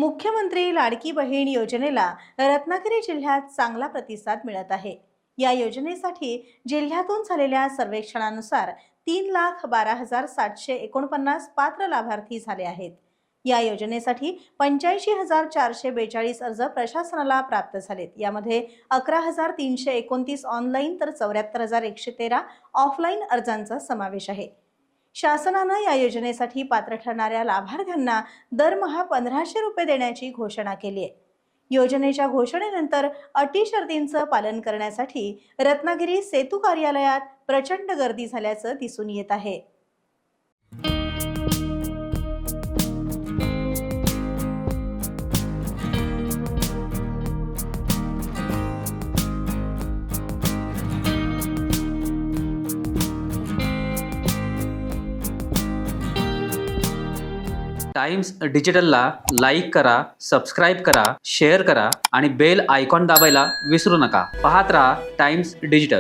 मुख्यमंत्री लाडकी बहीण योजनेला रत्नागिरी जिल्ह्यात चांगला प्रतिसाद मिळत आहे। या योजनेसाठी जिल्ह्यातून झालेल्या सर्वेक्षणानुसार 3,12,749 पात्र लाभार्थी झाले आहेत। या योजनेसाठी 85,442 अर्ज प्रशासनाला प्राप्त झालेत। यामध्ये 11,329 ऑनलाईन तर 74,113 ऑफलाईन अर्जांचा समावेश आहे। शासनाने या योजनेसाठी पात्र ठरणाऱ्या लाभार्थ्यांना दरमहा 1,500 रुपये देण्याची घोषणा केली आहे। योजनेच्या घोषणेनंतर अटी शर्तींचं पालन करण्यासाठी रत्नागिरी सेतू कार्यालयात प्रचंड गर्दी झाल्याचं दिसून येत आहे। टाइम्स डिजिटलला लाईक करा, सबस्क्राईब करा, शेअर करा आणि बेल आयकॉन दाबायला विसरू नका। पाहत रहा टाइम्स डिजिटल।